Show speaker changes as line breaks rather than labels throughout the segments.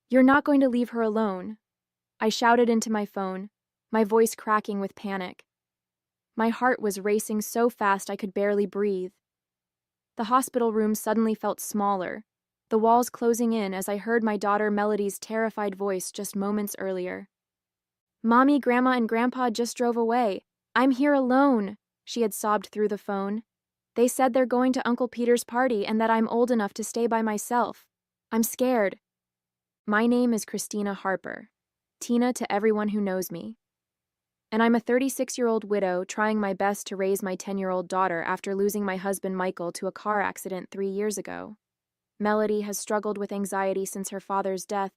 You're not going to leave her alone. I shouted into my phone, my voice cracking with panic. My heart was racing so fast I could barely breathe. The hospital room suddenly felt smaller, the walls closing in as I heard my daughter Melody's terrified voice just moments earlier. "Mommy, Grandma, and Grandpa just drove away. I'm here alone," she had sobbed through the phone. "They said they're going to Uncle Peter's party and that I'm old enough to stay by myself. I'm scared." My name is Christina Harper, Tina to everyone who knows me. And I'm a 36-year-old widow trying my best to raise my 10-year-old daughter after losing my husband Michael to a car accident 3 years ago. Melody has struggled with anxiety since her father's death,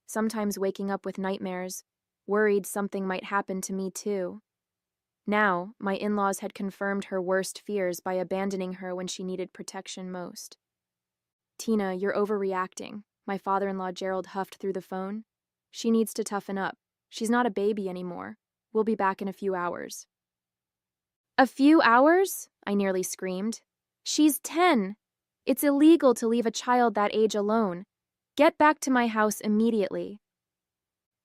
sometimes waking up with nightmares, worried something might happen to me too. Now, my in-laws had confirmed her worst fears by abandoning her when she needed protection most. "Tina, you're overreacting," my father-in-law Gerald huffed through the phone. "She needs to toughen up. She's not a baby anymore. We'll be back in a few hours." "A few hours?" I nearly screamed. "She's 10. It's illegal to leave a child that age alone. Get back to my house immediately."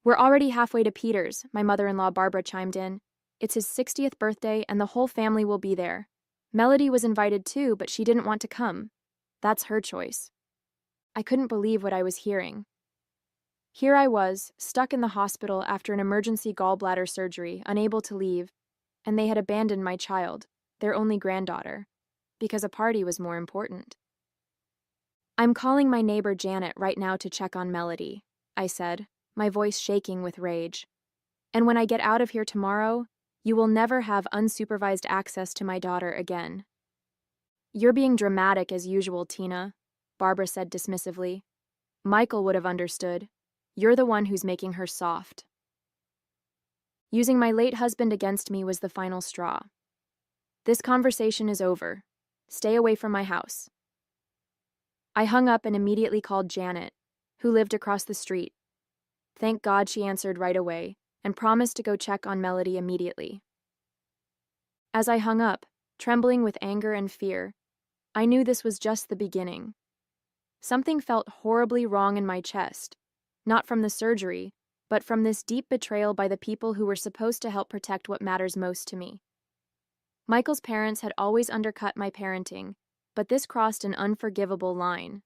"We're already halfway to Peter's," my mother-in-law Barbara chimed in. "It's his 60th birthday and the whole family will be there. Melody was invited too, but she didn't want to come. That's her choice." I couldn't believe what I was hearing. Here I was, stuck in the hospital after an emergency gallbladder surgery, unable to leave, and they had abandoned my child, their only granddaughter, because a party was more important. "I'm calling my neighbor Janet right now to check on Melody," I said, my voice shaking with rage. "And when I get out of here tomorrow, you will never have unsupervised access to my daughter again." "You're being dramatic as usual, Tina," Barbara said dismissively. "Michael would have understood. You're the one who's making her soft." Using my late husband against me was the final straw. "This conversation is over. Stay away from my house." I hung up and immediately called Janet, who lived across the street. Thank God she answered right away and promised to go check on Melody immediately. As I hung up, trembling with anger and fear, I knew this was just the beginning. Something felt horribly wrong in my chest, not from the surgery, but from this deep betrayal by the people who were supposed to help protect what matters most to me. Michael's parents had always undercut my parenting, but this crossed an unforgivable line.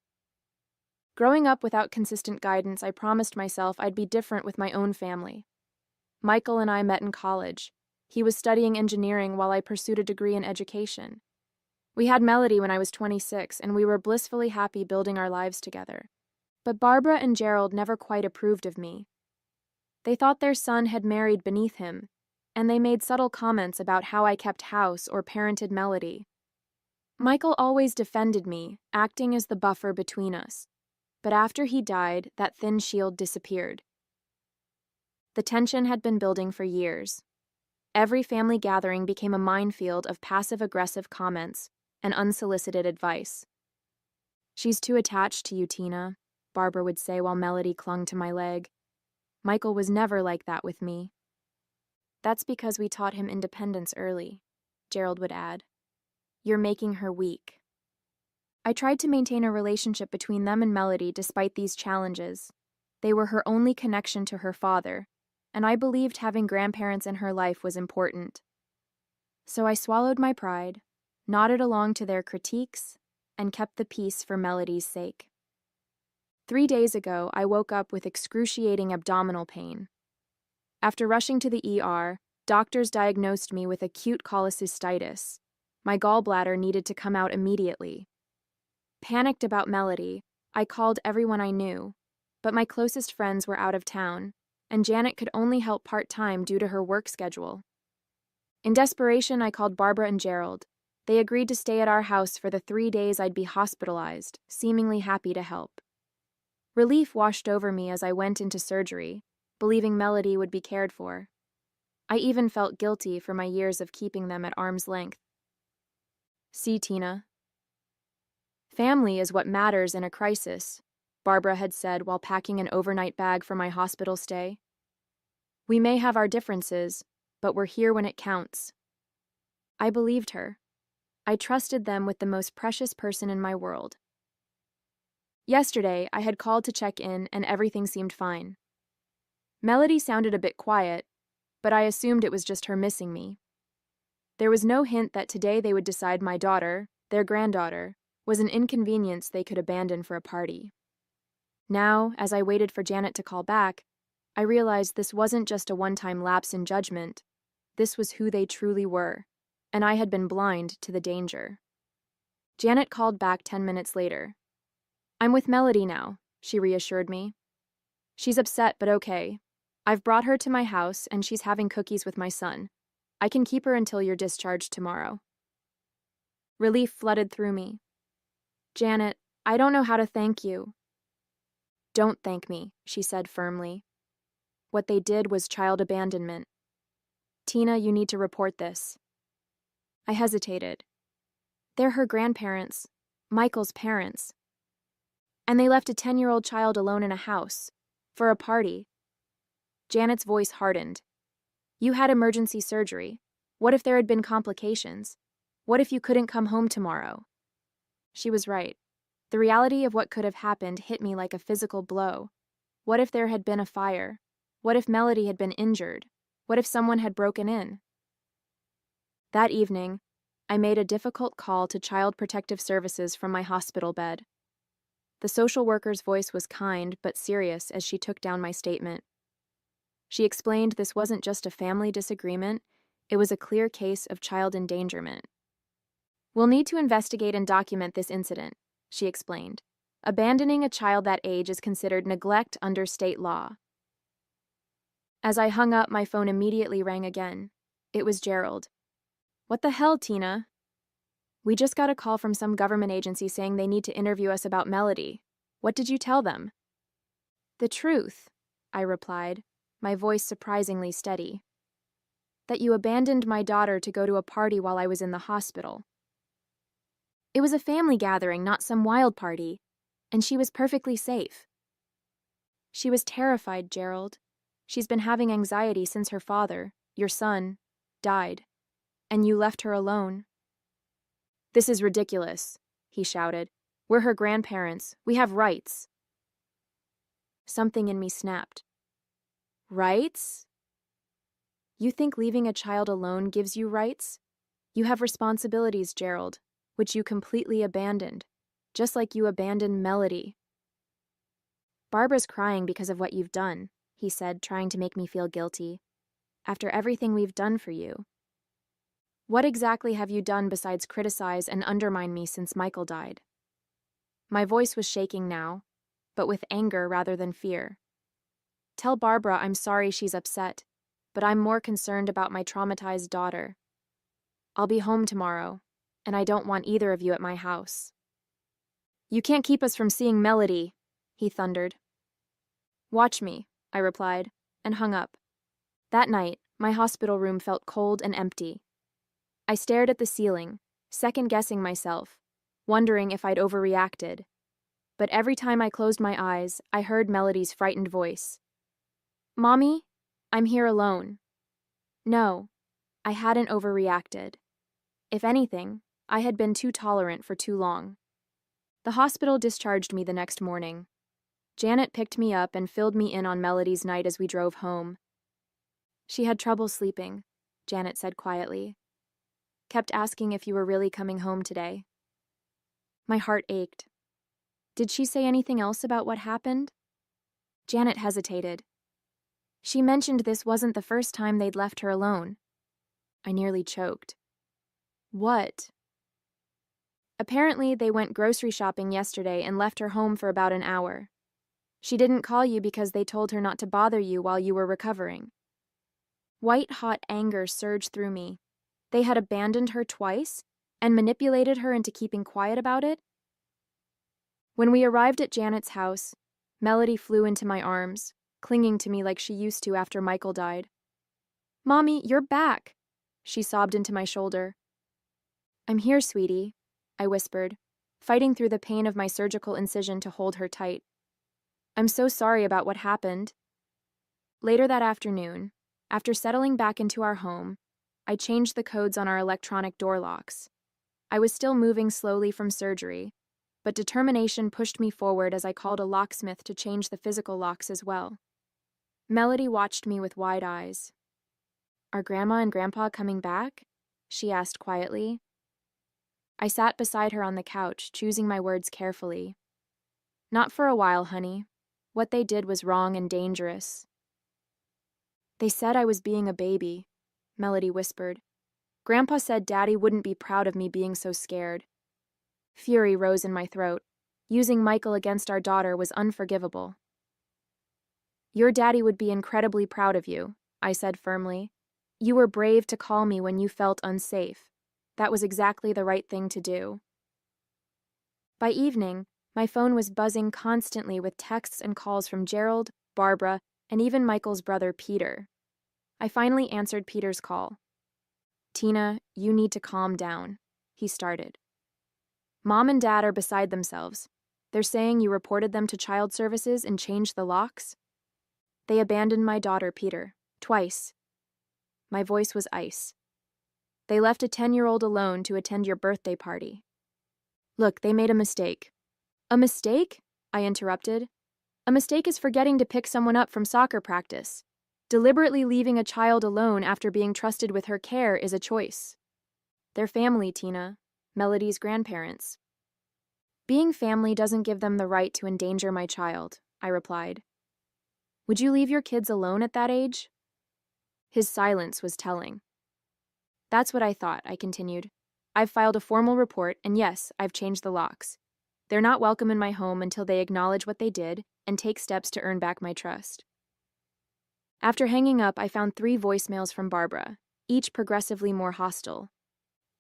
Growing up without consistent guidance, I promised myself I'd be different with my own family. Michael and I met in college. He was studying engineering while I pursued a degree in education. We had Melody when I was 26, and we were blissfully happy building our lives together. But Barbara and Gerald never quite approved of me. They thought their son had married beneath him, and they made subtle comments about how I kept house or parented Melody. Michael always defended me, acting as the buffer between us. But after he died, that thin shield disappeared. The tension had been building for years. Every family gathering became a minefield of passive-aggressive comments and unsolicited advice. "She's too attached to you, Tina," Barbara would say while Melody clung to my leg. "Michael was never like that with me." "That's because we taught him independence early," Gerald would add. "You're making her weak." I tried to maintain a relationship between them and Melody despite these challenges. They were her only connection to her father, and I believed having grandparents in her life was important. So I swallowed my pride, nodded along to their critiques, and kept the peace for Melody's sake. 3 days ago, I woke up with excruciating abdominal pain. After rushing to the ER, doctors diagnosed me with acute cholecystitis. My gallbladder needed to come out immediately. Panicked about Melody, I called everyone I knew, but my closest friends were out of town, and Janet could only help part-time due to her work schedule. In desperation, I called Barbara and Gerald. They agreed to stay at our house for the 3 days I'd be hospitalized, seemingly happy to help. Relief washed over me as I went into surgery, believing Melody would be cared for. I even felt guilty for my years of keeping them at arm's length. "See, Tina. Family is what matters in a crisis," Barbara had said while packing an overnight bag for my hospital stay. "We may have our differences, but we're here when it counts." I believed her. I trusted them with the most precious person in my world. Yesterday, I had called to check in and everything seemed fine. Melody sounded a bit quiet, but I assumed it was just her missing me. There was no hint that today they would decide my daughter, their granddaughter, was an inconvenience they could abandon for a party. Now, as I waited for Janet to call back, I realized this wasn't just a one-time lapse in judgment. This was who they truly were, and I had been blind to the danger. Janet called back 10 minutes later. "I'm with Melody now," she reassured me. "She's upset, but okay. I've brought her to my house, and she's having cookies with my son. I can keep her until you're discharged tomorrow." Relief flooded through me. "Janet, I don't know how to thank you." "Don't thank me," she said firmly. "What they did was child abandonment. Tina, you need to report this." I hesitated. They're her grandparents, Michael's parents. And they left a 10-year-old child alone in a house, for a party. Janet's voice hardened. "You had emergency surgery. What if there had been complications? What if you couldn't come home tomorrow?" She was right. The reality of what could have happened hit me like a physical blow. What if there had been a fire? What if Melody had been injured? What if someone had broken in? That evening, I made a difficult call to Child Protective Services from my hospital bed. The social worker's voice was kind but serious as she took down my statement. She explained this wasn't just a family disagreement, it was a clear case of child endangerment. "We'll need to investigate and document this incident," she explained. "Abandoning a child that age is considered neglect under state law." As I hung up, my phone immediately rang again. It was Gerald. "What the hell, Tina?" "We just got a call from some government agency saying they need to interview us about Melody. What did you tell them?" "The truth," I replied, my voice surprisingly steady. "That you abandoned my daughter to go to a party while I was in the hospital. It was a family gathering, not some wild party, and she was perfectly safe." "She was terrified, Gerald. She's been having anxiety since her father, your son, died. And you left her alone." "This is ridiculous," he shouted. "We're her grandparents. We have rights." Something in me snapped. "Rights? You think leaving a child alone gives you rights? You have responsibilities, Gerald, which you completely abandoned, just like you abandoned Melody." "Barbara's crying because of what you've done," he said, trying to make me feel guilty. "After everything we've done for you. What exactly have you done besides criticize and undermine me since Michael died?" My voice was shaking now, but with anger rather than fear. "Tell Barbara I'm sorry she's upset, but I'm more concerned about my traumatized daughter. I'll be home tomorrow, and I don't want either of you at my house." "You can't keep us from seeing Melody," he thundered. "Watch me," I replied, and hung up. That night, my hospital room felt cold and empty. I stared at the ceiling, second-guessing myself, wondering if I'd overreacted. But every time I closed my eyes, I heard Melody's frightened voice. "Mommy, I'm here alone." No, I hadn't overreacted. If anything, I had been too tolerant for too long. The hospital discharged me the next morning. Janet picked me up and filled me in on Melody's night as we drove home. "She had trouble sleeping," Janet said quietly. "Kept asking if you were really coming home today." My heart ached. "Did she say anything else about what happened?" Janet hesitated. "She mentioned this wasn't the first time they'd left her alone." I nearly choked. "What?" "Apparently, they went grocery shopping yesterday and left her home for about an hour. She didn't call you because they told her not to bother you while you were recovering." White-hot anger surged through me. They had abandoned her twice and manipulated her into keeping quiet about it? When we arrived at Janet's house, Melody flew into my arms, clinging to me like she used to after Michael died. "Mommy, you're back," she sobbed into my shoulder. "I'm here, sweetie," I whispered, fighting through the pain of my surgical incision to hold her tight. "I'm so sorry about what happened." Later that afternoon, after settling back into our home, I changed the codes on our electronic door locks. I was still moving slowly from surgery, but determination pushed me forward as I called a locksmith to change the physical locks as well. Melody watched me with wide eyes. "Are Grandma and Grandpa coming back?" she asked quietly. I sat beside her on the couch, choosing my words carefully. "Not for a while, honey. What they did was wrong and dangerous." "They said I was being a baby," Melody whispered. "Grandpa said Daddy wouldn't be proud of me being so scared." Fury rose in my throat. Using Michael against our daughter was unforgivable. "Your daddy would be incredibly proud of you," I said firmly. "You were brave to call me when you felt unsafe. That was exactly the right thing to do." By evening, my phone was buzzing constantly with texts and calls from Gerald, Barbara, and even Michael's brother Peter. I finally answered Peter's call. "Tina, you need to calm down," he started. "Mom and Dad are beside themselves. They're saying you reported them to child services and changed the locks?" "They abandoned my daughter, Peter. Twice." My voice was ice. "They left a 10-year-old alone to attend your birthday party." "Look, they made a mistake." "A mistake?" I interrupted. "A mistake is forgetting to pick someone up from soccer practice. Deliberately leaving a child alone after being trusted with her care is a choice." "They're family, Tina. Melody's grandparents." "Being family doesn't give them the right to endanger my child," I replied. "Would you leave your kids alone at that age?" His silence was telling. "That's what I thought," I continued. "I've filed a formal report, and yes, I've changed the locks. They're not welcome in my home until they acknowledge what they did and take steps to earn back my trust." After hanging up, I found 3 voicemails from Barbara, each progressively more hostile.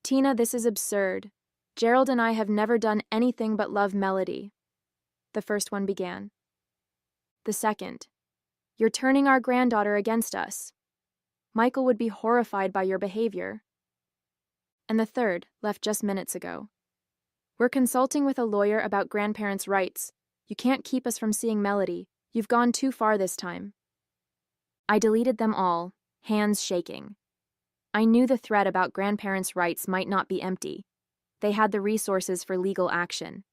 "Tina, this is absurd. Gerald and I have never done anything but love Melody." The first one began. The second, "You're turning our granddaughter against us. Michael would be horrified by your behavior." And the third, left just minutes ago. "We're consulting with a lawyer about grandparents' rights. You can't keep us from seeing Melody. You've gone too far this time." I deleted them all, hands shaking. I knew the threat about grandparents' rights might not be empty. They had the resources for legal action.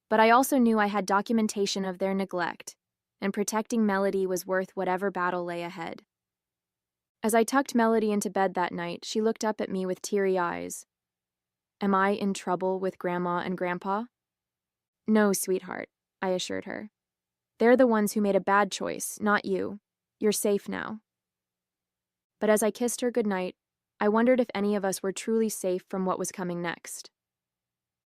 But I also knew I had documentation of their neglect, and protecting Melody was worth whatever battle lay ahead. As I tucked Melody into bed that night, she looked up at me with teary eyes. "Am I in trouble with Grandma and Grandpa?" "No, sweetheart," I assured her. "They're the ones who made a bad choice, not you. You're safe now." But as I kissed her goodnight, I wondered if any of us were truly safe from what was coming next.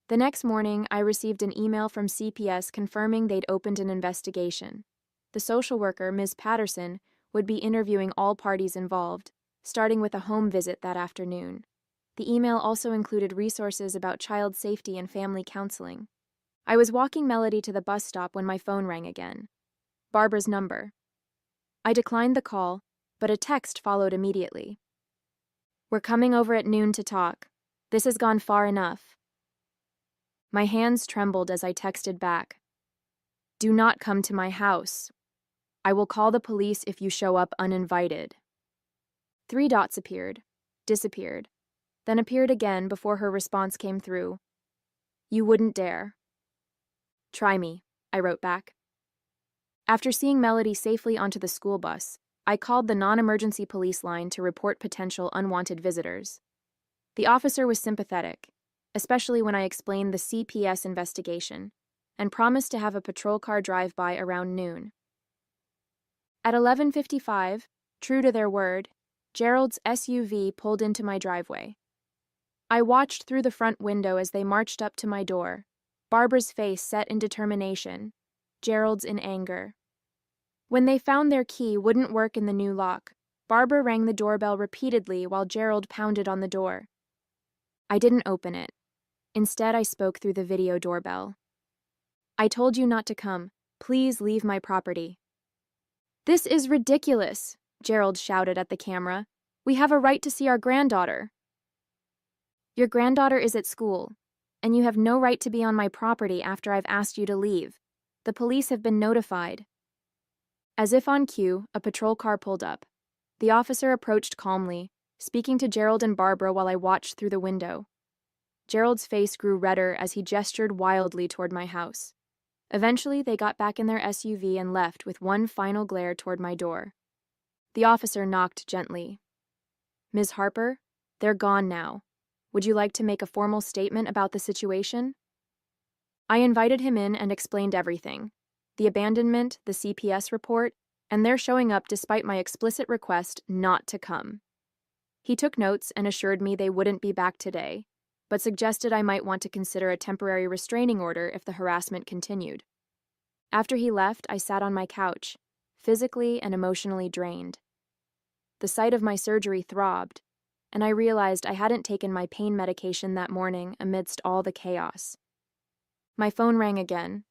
The next morning, I received an email from CPS confirming they'd opened an investigation. The social worker, Ms. Patterson, would be interviewing all parties involved, starting with a home visit that afternoon. The email also included resources about child safety and family counseling. I was walking Melody to the bus stop when my phone rang again. Barbara's number. I declined the call, but a text followed immediately. "We're coming over at noon to talk. This has gone far enough." My hands trembled as I texted back. "Do not come to my house. I will call the police if you show up uninvited." 3 dots appeared, disappeared, then appeared again before her response came through. "You wouldn't dare." "Try me," I wrote back. After seeing Melody safely onto the school bus, I called the non-emergency police line to report potential unwanted visitors. The officer was sympathetic, especially when I explained the CPS investigation, and promised to have a patrol car drive by around noon. At 11:55, true to their word, Gerald's SUV pulled into my driveway. I watched through the front window as they marched up to my door, Barbara's face set in determination, Gerald's in anger. When they found their key wouldn't work in the new lock, Barbara rang the doorbell repeatedly while Gerald pounded on the door. I didn't open it. Instead, I spoke through the video doorbell. "I told you not to come. Please leave my property." "This is ridiculous," Gerald shouted at the camera. "We have a right to see our granddaughter." "Your granddaughter is at school, and you have no right to be on my property after I've asked you to leave. The police have been notified." As if on cue, a patrol car pulled up. The officer approached calmly, speaking to Gerald and Barbara while I watched through the window. Gerald's face grew redder as he gestured wildly toward my house. Eventually, they got back in their SUV and left with one final glare toward my door. The officer knocked gently. "Ms. Harper, they're gone now. Would you like to make a formal statement about the situation?" I invited him in and explained everything: the abandonment, the CPS report, and their showing up despite my explicit request not to come. He took notes and assured me they wouldn't be back today, but suggested I might want to consider a temporary restraining order if the harassment continued. After he left, I sat on my couch, physically and emotionally drained. The site of my surgery throbbed, and I realized I hadn't taken my pain medication that morning amidst all the chaos. My phone rang again.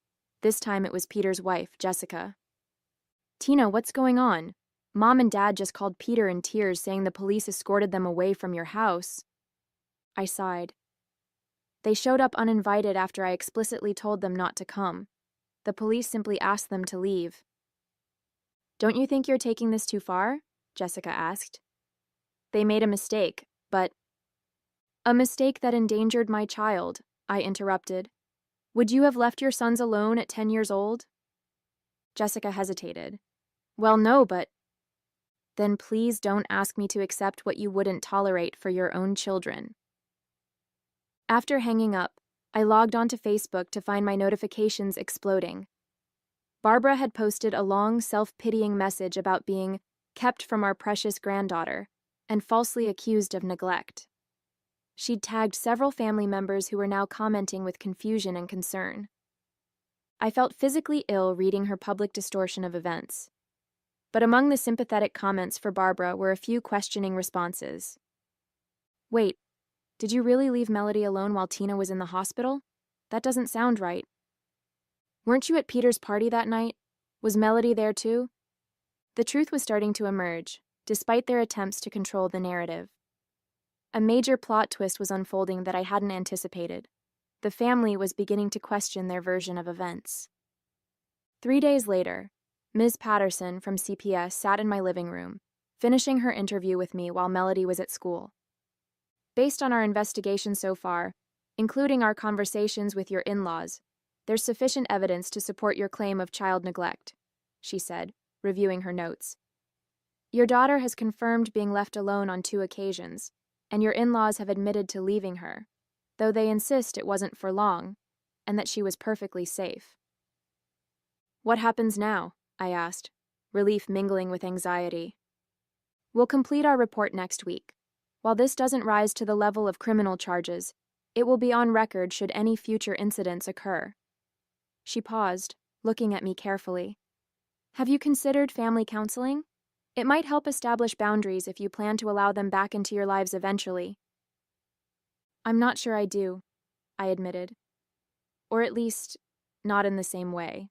This time it was Peter's wife, Jessica. "Tina, what's going on? Mom and Dad just called Peter in tears saying the police escorted them away from your house." I sighed. "They showed up uninvited after I explicitly told them not to come. The police simply asked them to leave." "Don't you think you're taking this too far?" Jessica asked. "They made a mistake, but—" "A mistake that endangered my child," I interrupted. "Would you have left your sons alone at 10 years old?" Jessica hesitated. "Well, no, but—" "Then please don't ask me to accept what you wouldn't tolerate for your own children." After hanging up, I logged onto Facebook to find my notifications exploding. Barbara had posted a long, self-pitying message about being kept from our precious granddaughter and falsely accused of neglect. She'd tagged several family members who were now commenting with confusion and concern. I felt physically ill reading her public distortion of events. But among the sympathetic comments for Barbara were a few questioning responses. "Wait, did you really leave Melody alone while Tina was in the hospital? That doesn't sound right. Weren't you at Peter's party that night? Was Melody there too?" The truth was starting to emerge, despite their attempts to control the narrative. A major plot twist was unfolding that I hadn't anticipated. The family was beginning to question their version of events. 3 days later, Ms. Patterson from CPS sat in my living room, finishing her interview with me while Melody was at school. "Based on our investigation so far, including our conversations with your in-laws, there's sufficient evidence to support your claim of child neglect," she said, reviewing her notes. "Your daughter has confirmed being left alone on 2 occasions, and your in-laws have admitted to leaving her, though they insist it wasn't for long, and that she was perfectly safe." "What happens now?" I asked, relief mingling with anxiety. "We'll complete our report next week. While this doesn't rise to the level of criminal charges, it will be on record should any future incidents occur." She paused, looking at me carefully. "Have you considered family counseling? It might help establish boundaries if you plan to allow them back into your lives eventually." "I'm not sure I do," I admitted. "Or at least, not in the same way."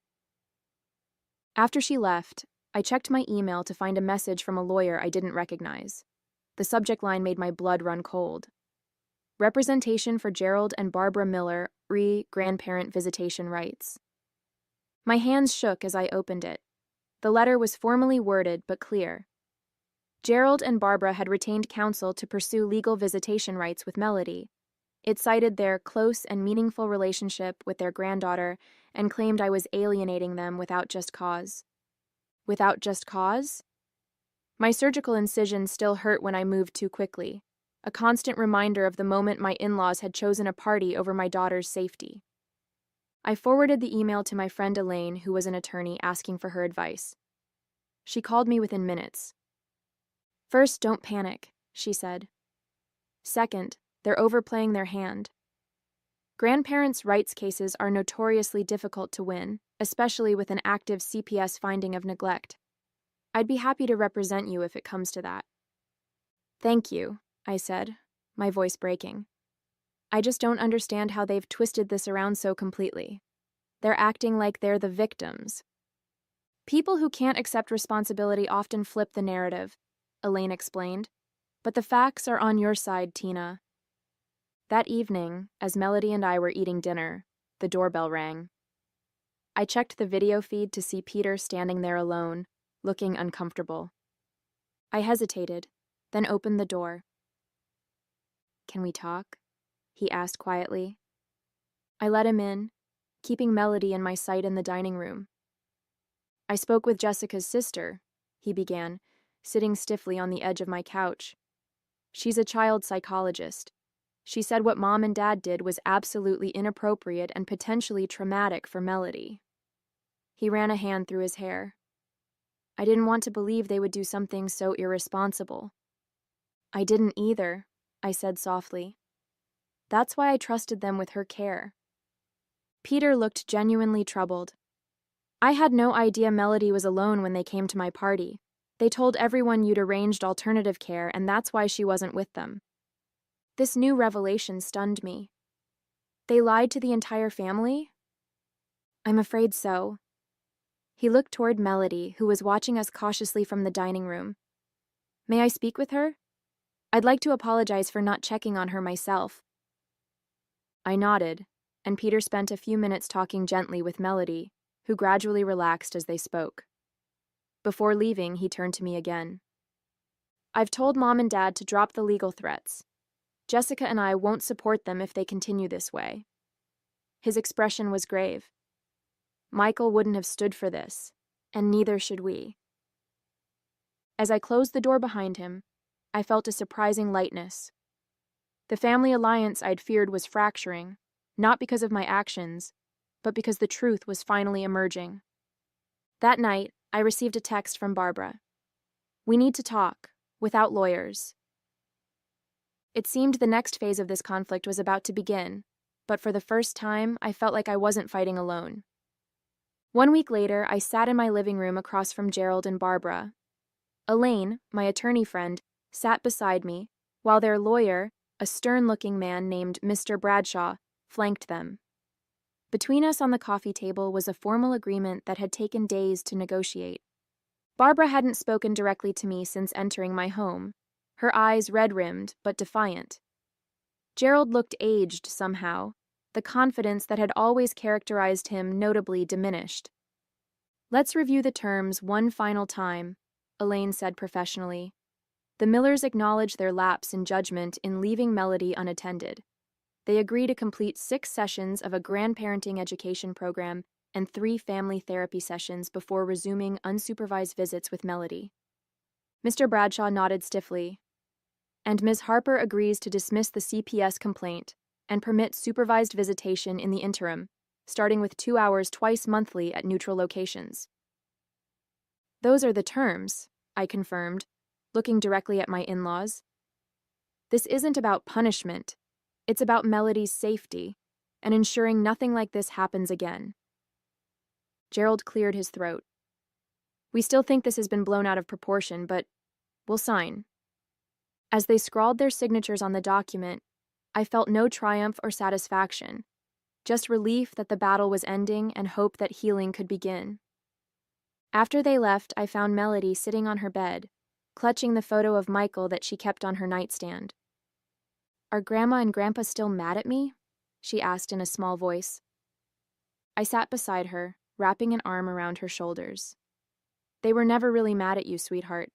After she left, I checked my email to find a message from a lawyer I didn't recognize. The subject line made my blood run cold. "Representation for Gerald and Barbara Miller, grandparent visitation rights." My hands shook as I opened it. The letter was formally worded but clear. Gerald and Barbara had retained counsel to pursue legal visitation rights with Melody. It cited their close and meaningful relationship with their granddaughter and claimed I was alienating them without just cause. Without just cause? My surgical incision still hurt when I moved too quickly, a constant reminder of the moment my in-laws had chosen a party over my daughter's safety. I forwarded the email to my friend Elaine, who was an attorney, asking for her advice. She called me within minutes. "First, don't panic," she said. "Second, they're overplaying their hand. Grandparents' rights cases are notoriously difficult to win, especially with an active CPS finding of neglect. I'd be happy to represent you if it comes to that." "Thank you," I said, my voice breaking. "I just don't understand how they've twisted this around so completely. They're acting like they're the victims." "People who can't accept responsibility often flip the narrative," Elaine explained. "But the facts are on your side, Tina." That evening, as Melody and I were eating dinner, the doorbell rang. I checked the video feed to see Peter standing there alone, looking uncomfortable. I hesitated, then opened the door. "Can we talk?" he asked quietly. I let him in, keeping Melody in my sight in the dining room. I spoke with Jessica's sister, he began, sitting stiffly on the edge of my couch. She's a child psychologist. She said what Mom and Dad did was absolutely inappropriate and potentially traumatic for Melody. He ran a hand through his hair. I didn't want to believe they would do something so irresponsible. I didn't either, I said softly. That's why I trusted them with her care. Peter looked genuinely troubled. I had no idea Melody was alone when they came to my party. They told everyone you'd arranged alternative care, and that's why she wasn't with them. This new revelation stunned me. They lied to the entire family? I'm afraid so. He looked toward Melody, who was watching us cautiously from the dining room. May I speak with her? I'd like to apologize for not checking on her myself. I nodded, and Peter spent a few minutes talking gently with Melody, who gradually relaxed as they spoke. Before leaving, he turned to me again. I've told Mom and Dad to drop the legal threats. Jessica and I won't support them if they continue this way. His expression was grave. Michael wouldn't have stood for this, and neither should we. As I closed the door behind him, I felt a surprising lightness. The family alliance I'd feared was fracturing, not because of my actions, but because the truth was finally emerging. That night, I received a text from Barbara. We need to talk, without lawyers. It seemed the next phase of this conflict was about to begin, but for the first time, I felt like I wasn't fighting alone. 1 week later, I sat in my living room across from Gerald and Barbara. Elaine, my attorney friend, sat beside me, while their lawyer, a stern-looking man named Mr. Bradshaw, flanked them. Between us on the coffee table was a formal agreement that had taken days to negotiate. Barbara hadn't spoken directly to me since entering my home, her eyes red-rimmed but defiant. Gerald looked aged somehow, the confidence that had always characterized him notably diminished. Let's review the terms one final time, Elaine said professionally. The Millers acknowledge their lapse in judgment in leaving Melody unattended. They agree to complete 6 sessions of a grandparenting education program and 3 family therapy sessions before resuming unsupervised visits with Melody. Mr. Bradshaw nodded stiffly. And Ms. Harper agrees to dismiss the CPS complaint and permit supervised visitation in the interim, starting with 2 hours twice monthly at neutral locations. Those are the terms, I confirmed, looking directly at my in-laws. This isn't about punishment. It's about Melody's safety and ensuring nothing like this happens again. Gerald cleared his throat. We still think this has been blown out of proportion, but we'll sign. As they scrawled their signatures on the document, I felt no triumph or satisfaction, just relief that the battle was ending and hope that healing could begin. After they left, I found Melody sitting on her bed, clutching the photo of Michael that she kept on her nightstand. Are Grandma and Grandpa still mad at me? She asked in a small voice. I sat beside her, wrapping an arm around her shoulders. They were never really mad at you, sweetheart.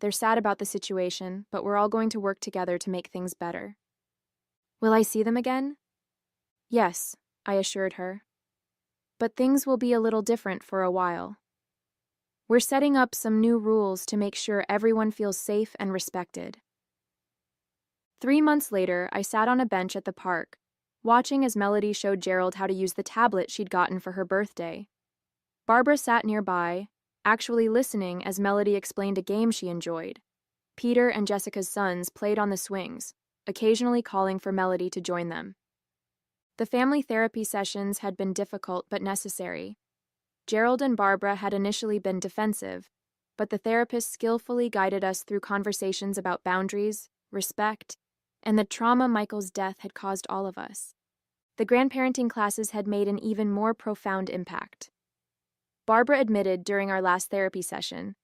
They're sad about the situation, but we're all going to work together to make things better. Will I see them again? Yes, I assured her. But things will be a little different for a while. We're setting up some new rules to make sure everyone feels safe and respected. 3 months later, I sat on a bench at the park, watching as Melody showed Gerald how to use the tablet she'd gotten for her birthday. Barbara sat nearby, actually listening as Melody explained a game she enjoyed. Peter and Jessica's sons played on the swings, occasionally calling for Melody to join them. The family therapy sessions had been difficult but necessary. Gerald and Barbara had initially been defensive, but the therapist skillfully guided us through conversations about boundaries, respect, and the trauma Michael's death had caused all of us. The grandparenting classes had made an even more profound impact. Barbara admitted during our last therapy session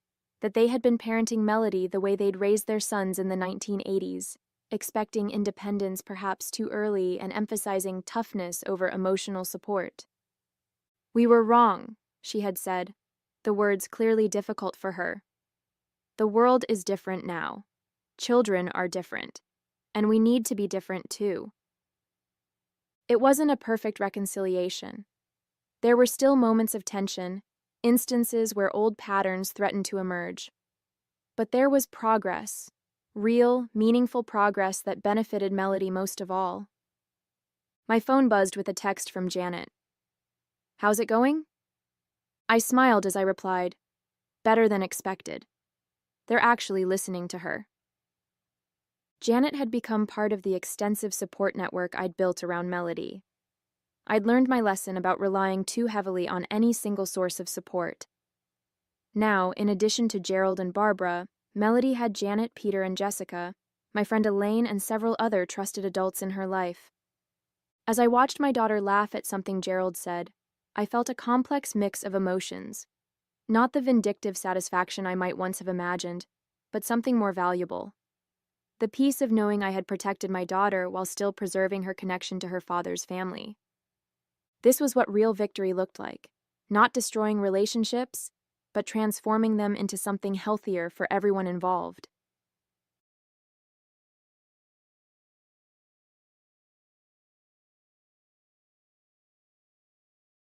that they had been parenting Melody the way they'd raised their sons in the 1980s, expecting independence perhaps too early and emphasizing toughness over emotional support. We were wrong, she had said, the words clearly difficult for her. The world is different now. Children are different. And we need to be different too. It wasn't a perfect reconciliation. There were still moments of tension, instances where old patterns threatened to emerge. But there was progress, real, meaningful progress that benefited Melody most of all. My phone buzzed with a text from Janet. "How's it going?" I smiled as I replied, "Better than expected." They're actually listening to her. Janet had become part of the extensive support network I'd built around Melody. I'd learned my lesson about relying too heavily on any single source of support. Now, in addition to Gerald and Barbara, Melody had Janet, Peter, and Jessica, my friend Elaine, and several other trusted adults in her life. As I watched my daughter laugh at something Gerald said, I felt a complex mix of emotions. Not the vindictive satisfaction I might once have imagined, but something more valuable. The peace of knowing I had protected my daughter while still preserving her connection to her father's family. This was what real victory looked like, not destroying relationships, but transforming them into something healthier for everyone involved.